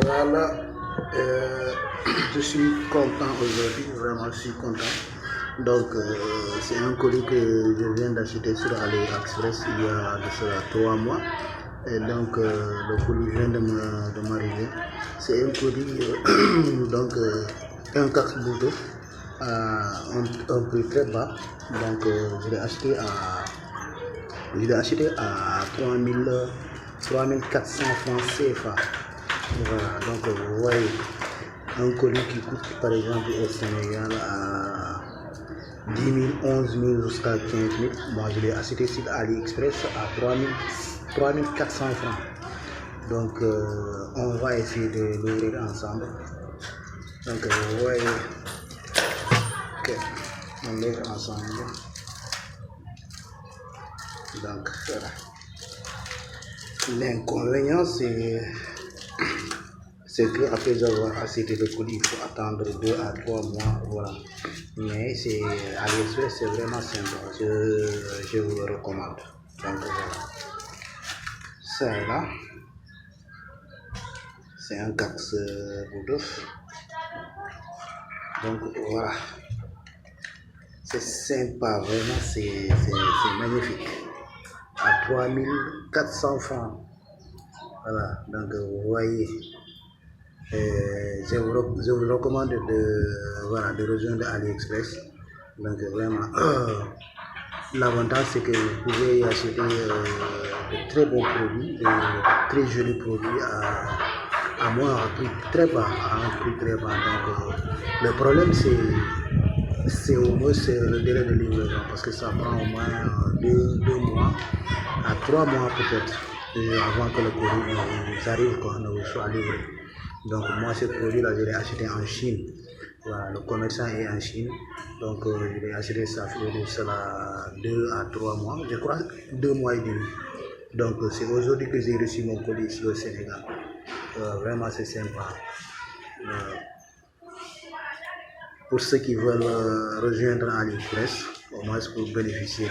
Voilà, euh, je suis content aujourd'hui, vraiment je suis content. Donc, c'est un colis que je viens d'acheter sur AliExpress il y a de cela 3 mois. Et donc, le colis vient de m'arriver. C'est un colis, donc, un casque Bluetooth à un prix très bas. Donc, je l'ai acheté à 3400 francs CFA. Voilà, donc vous voyez, un colis qui coûte par exemple au Sénégal à 10 000, 11 000 jusqu'à 15 000. Moi je l'ai acheté sur AliExpress à 3400 francs. Donc on va essayer de l'ouvrir ensemble. Donc vous voyez que on l'ouvre ensemble. Donc voilà. L'inconvénient c'est qu'après avoir acheté le colis, il faut attendre 2 à 3 mois, voilà. Mais c'est AliExpress, c'est vraiment sympa, je vous le recommande. Donc voilà, ça là, c'est un casque Bluetooth. Donc voilà, c'est sympa, vraiment, c'est magnifique. À 3400 francs, voilà, donc vous voyez. Je vous recommande de rejoindre AliExpress. Donc vraiment, l'avantage c'est que vous pouvez y acheter de très bons produits, de très jolis produits à un prix très bas, Donc le problème c'est au moins le délai de livraison parce que ça prend au moins 2 mois à 3 mois peut-être avant que le produit arrive, ne soit livré. Donc moi ce produit là je l'ai acheté en Chine. Voilà, le commerçant est en Chine. Donc je l'ai acheté ça fait de cela 2 à 3 mois, je crois 2 mois et demi. Donc c'est aujourd'hui que j'ai reçu mon colis ici au Sénégal. Vraiment c'est sympa. Pour ceux qui veulent rejoindre AliExpress, au moins pour bénéficier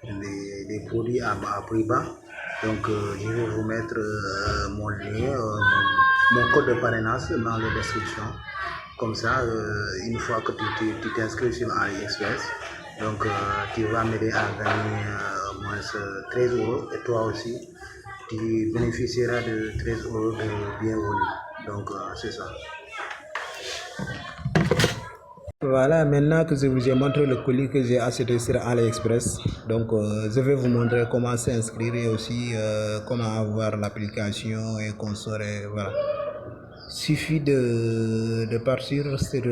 des produits à prix bas. Donc je vais vous mettre mon lien, mon code de parrainage dans la description. Comme ça, une fois que tu t'inscris sur AliExpress, donc tu vas m'aider à gagner moins 13 euros et toi aussi, tu bénéficieras de 13 euros de bienvenue. Donc c'est ça. Voilà, maintenant que je vous ai montré le colis que j'ai acheté sur AliExpress, donc je vais vous montrer comment s'inscrire et aussi comment avoir l'application et consorts. Voilà. Il suffit de partir sur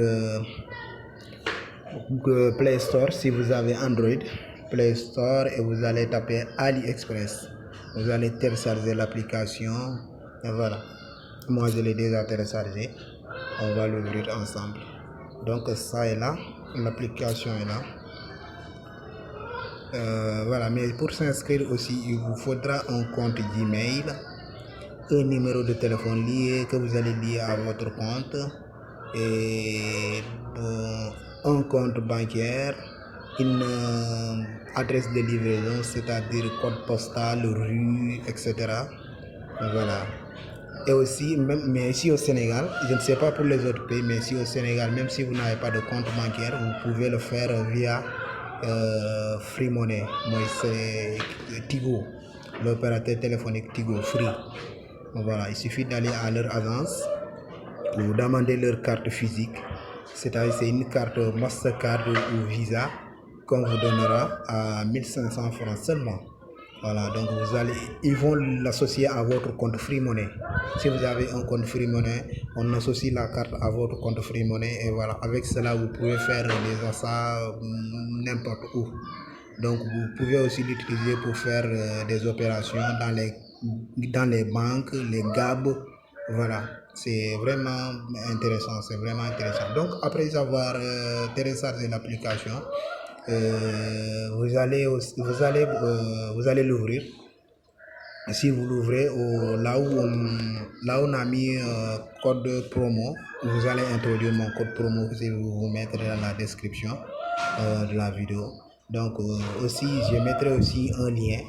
Play Store si vous avez Android, Play Store, et vous allez taper AliExpress. Vous allez télécharger l'application et voilà. Moi je l'ai déjà téléchargé. On va l'ouvrir ensemble. Donc ça est là, l'application est là. Voilà, mais pour s'inscrire aussi, il vous faudra un compte Gmail, un numéro de téléphone lié que vous allez lier à votre compte et un compte bancaire, une adresse de livraison, c'est-à-dire code postal, rue, etc. Voilà. Et aussi, mais ici au Sénégal, je ne sais pas pour les autres pays, mais ici au Sénégal, même si vous n'avez pas de compte bancaire, vous pouvez le faire via Free Money. Moi, c'est Tigo, l'opérateur téléphonique Tigo, Free. Voilà, il suffit d'aller à leur agence, vous demandez leur carte physique, c'est-à-dire c'est une carte Mastercard ou Visa qu'on vous donnera à 1500 francs seulement. Voilà, donc ils vont l'associer à votre compte Free Money. Si vous avez un compte Free Money, on associe la carte à votre compte Free Money et voilà, avec cela vous pouvez faire des achats n'importe où. Donc vous pouvez aussi l'utiliser pour faire des opérations dans les banques, les GAB. Voilà, c'est vraiment intéressant, Donc après avoir téléchargé l'application, vous allez l'ouvrir. Si vous l'ouvrez là où on a mis code promo, vous allez introduire mon code promo que je vais vous mettre dans la description de la vidéo. Donc aussi je mettrai aussi un lien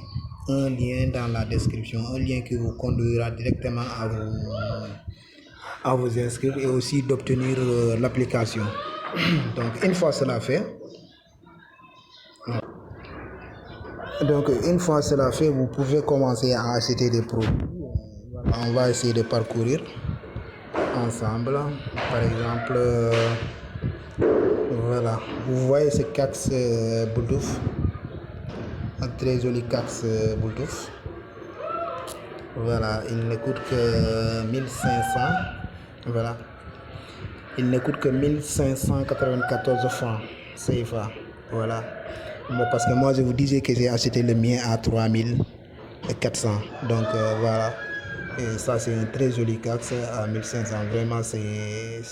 un lien dans la description, un lien qui vous conduira directement à vous inscrire et aussi d'obtenir l'application. Donc une fois cela fait, vous pouvez commencer à acheter des produits. Voilà, on va essayer de parcourir ensemble. Par exemple, voilà, vous voyez ce casque Bluetooth, un très joli casque Bluetooth. Voilà, il ne coûte que 1500. Voilà, il ne coûte que 1594 francs CFA. Voilà, parce que moi je vous disais que j'ai acheté le mien à 3400. Donc voilà, et ça c'est un très joli casque à 1500. Vraiment, c'est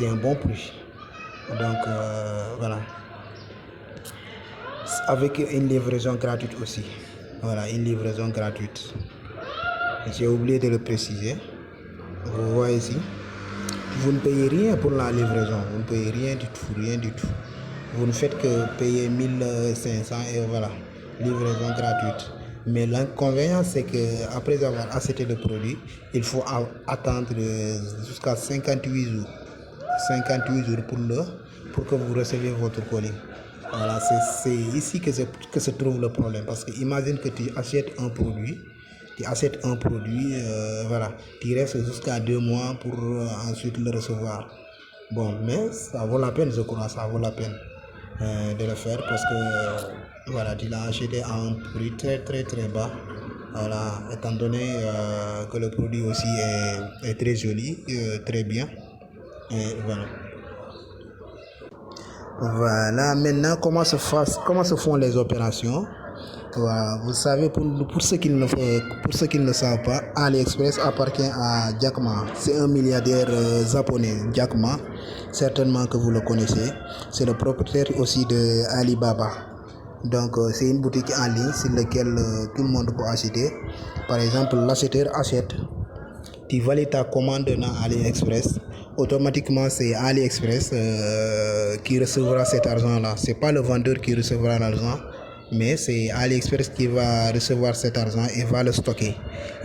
un bon prix. Donc voilà, avec une livraison gratuite aussi. Voilà, une livraison gratuite. J'ai oublié de le préciser. Vous voyez ici, vous ne payez rien pour la livraison. Vous ne payez rien du tout, rien du tout. Vous ne faites que payer 1500 et voilà, livraison gratuite. Mais l'inconvénient, c'est que après avoir acheté le produit, il faut attendre jusqu'à 58 jours. 58 jours pour que vous receviez votre colis. Voilà, c'est ici que se trouve le problème. Parce que imagine que tu achètes un produit, voilà, tu restes jusqu'à 2 mois pour ensuite le recevoir. Bon, mais ça vaut la peine, je crois, ça vaut la peine de le faire parce que voilà, tu l'as acheté à un prix très très très bas. Voilà, étant donné que le produit aussi est très joli, très bien. Et voilà. Voilà, maintenant comment se font les opérations. Voilà, vous savez, pour ceux qui ne savent pas, AliExpress appartient à Jack Ma. C'est un milliardaire japonais, Jack Ma. Certainement que vous le connaissez. C'est le propriétaire aussi de Alibaba. Donc c'est une boutique en ligne sur laquelle tout le monde peut acheter. Par exemple, l'acheteur achète, tu valides ta commande dans AliExpress. Automatiquement, c'est AliExpress qui recevra cet argent-là. C'est pas le vendeur qui recevra l'argent, mais c'est AliExpress qui va recevoir cet argent et va le stocker.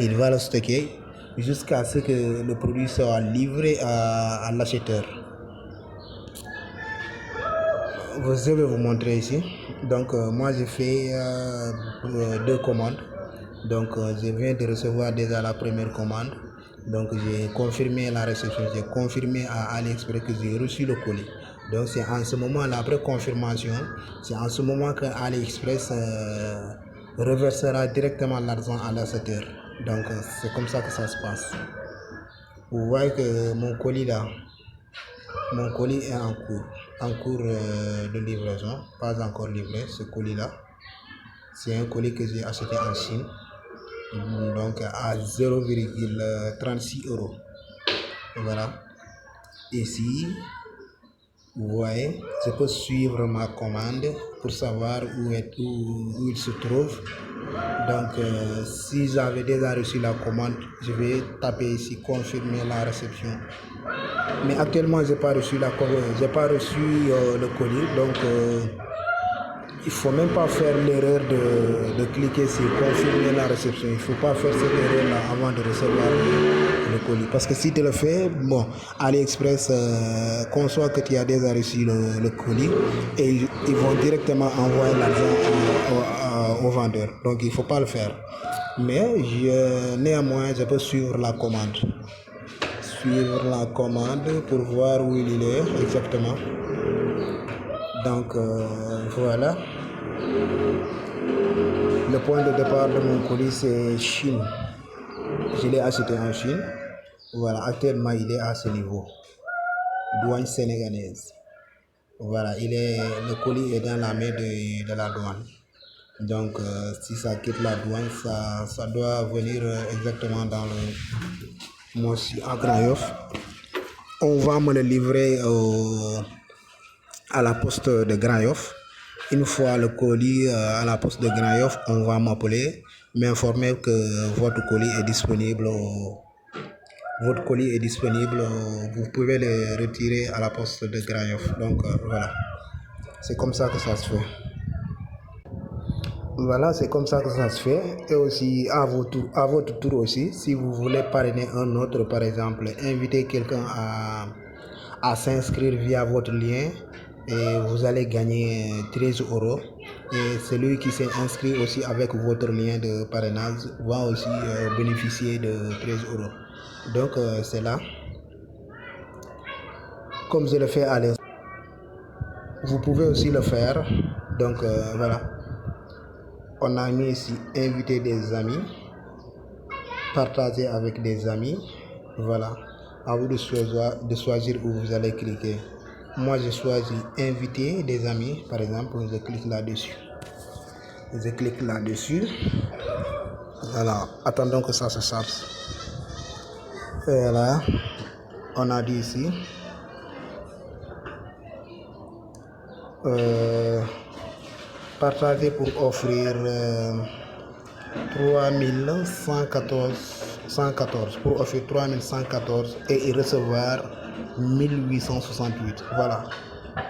Il va le stocker jusqu'à ce que le produit soit livré à l'acheteur. Je vais vous montrer ici. Donc moi j'ai fait 2 commandes. Donc je viens de recevoir déjà la première commande. Donc j'ai confirmé la réception, j'ai confirmé à AliExpress que j'ai reçu le colis. Donc c'est en ce moment, après confirmation, c'est en ce moment que AliExpress reversera directement l'argent à l'acheteur. Donc c'est comme ça que ça se passe. Vous voyez que mon colis est en cours de livraison, pas encore livré. Ce colis là, c'est un colis que j'ai acheté en Chine, donc à 0,36 €. Voilà, ici vous voyez, je peux suivre ma commande pour savoir où il se trouve. Donc si j'avais déjà reçu la commande, je vais taper ici confirmer la réception. Mais actuellement j'ai pas reçu le colis, donc il faut même pas faire l'erreur de cliquer sur confirmer la réception. Il faut pas faire cette erreur là avant de recevoir le colis, parce que si tu le fais, bon, AliExpress conçoit que tu as déjà reçu le colis et ils vont directement envoyer l'argent au vendeur. Donc il faut pas le faire. Mais néanmoins je peux suivre la commande pour voir où il est exactement. Donc voilà, le point de départ de mon colis c'est Chine. Je l'ai acheté en Chine. Voilà, actuellement il est à ce niveau, douane sénégalaise. Voilà, le colis est dans la main de la douane. Donc si ça quitte la douane, ça doit venir exactement dans moi aussi à Grand Yoff. On va me le livrer à la poste de Grand Yoff. Une fois le colis à la poste de Grand Yoff, on va m'appeler, m'informer que votre colis est disponible. Vous pouvez le retirer à la poste de Grand Yoff. Donc voilà, c'est comme ça que ça se fait. Voilà, c'est comme ça que ça se fait. Et aussi, à votre tour aussi, si vous voulez parrainer un autre, par exemple, inviter quelqu'un à s'inscrire via votre lien, et vous allez gagner 13 euros. Et celui qui s'est inscrit aussi avec votre lien de parrainage va aussi bénéficier de 13 euros. Donc, c'est là. Comme je le fais à l'instant, vous pouvez aussi le faire. Donc, voilà. On a mis ici inviter des amis, partager avec des amis. Voilà, à vous de choisir où vous allez cliquer. Moi je choisis inviter des amis, par exemple. Je clique là-dessus. Voilà, attendons que ça se charge. Voilà, on a dit ici partager pour offrir 3114 pour offrir 3114 et recevoir 1868. Voilà,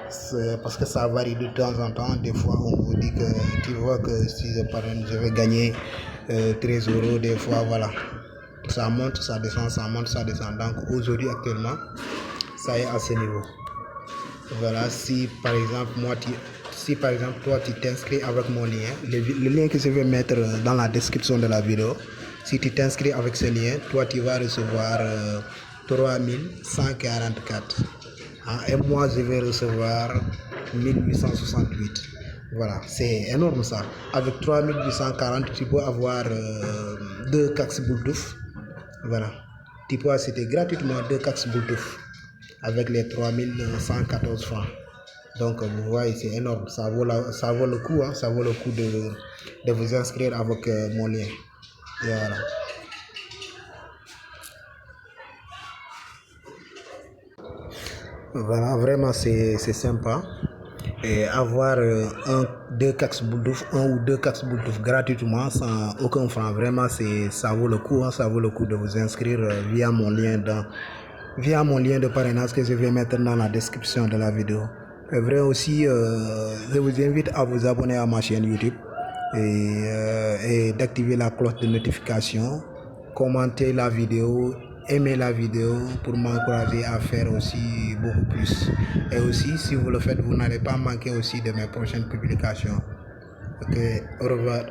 c'est parce que ça varie de temps en temps. Des fois on vous dit que tu vois que si je parraine je vais gagner 13 euros. Des fois voilà, ça monte, ça descend, ça monte, ça descend. Donc aujourd'hui actuellement ça est à ce niveau. Voilà, si par exemple toi tu t'inscris avec mon lien, le lien que je vais mettre dans la description de la vidéo, si tu t'inscris avec ce lien, toi tu vas recevoir 3144. Et moi je vais recevoir 1868. Voilà, c'est énorme ça. Avec 3840, tu peux avoir 2 casques Bluetooth. Voilà, tu peux acheter gratuitement 2 casques Bluetooth avec les 3114 francs. Donc vous voyez, c'est énorme, ça vaut le coup, hein, ça vaut le coup de vous inscrire avec mon lien. Et voilà. Voilà, vraiment c'est sympa. Et avoir un ou deux casques Bluetooth gratuitement sans aucun franc, vraiment ça vaut le coup, hein, ça vaut le coup de vous inscrire via mon lien de parrainage que je vais mettre dans la description de la vidéo. Et vrai aussi, je vous invite à vous abonner à ma chaîne YouTube et d'activer la cloche de notification, commenter la vidéo, aimer la vidéo pour m'encourager à faire aussi beaucoup plus. Et aussi, si vous le faites, vous n'allez pas manquer aussi de mes prochaines publications. Ok, au revoir.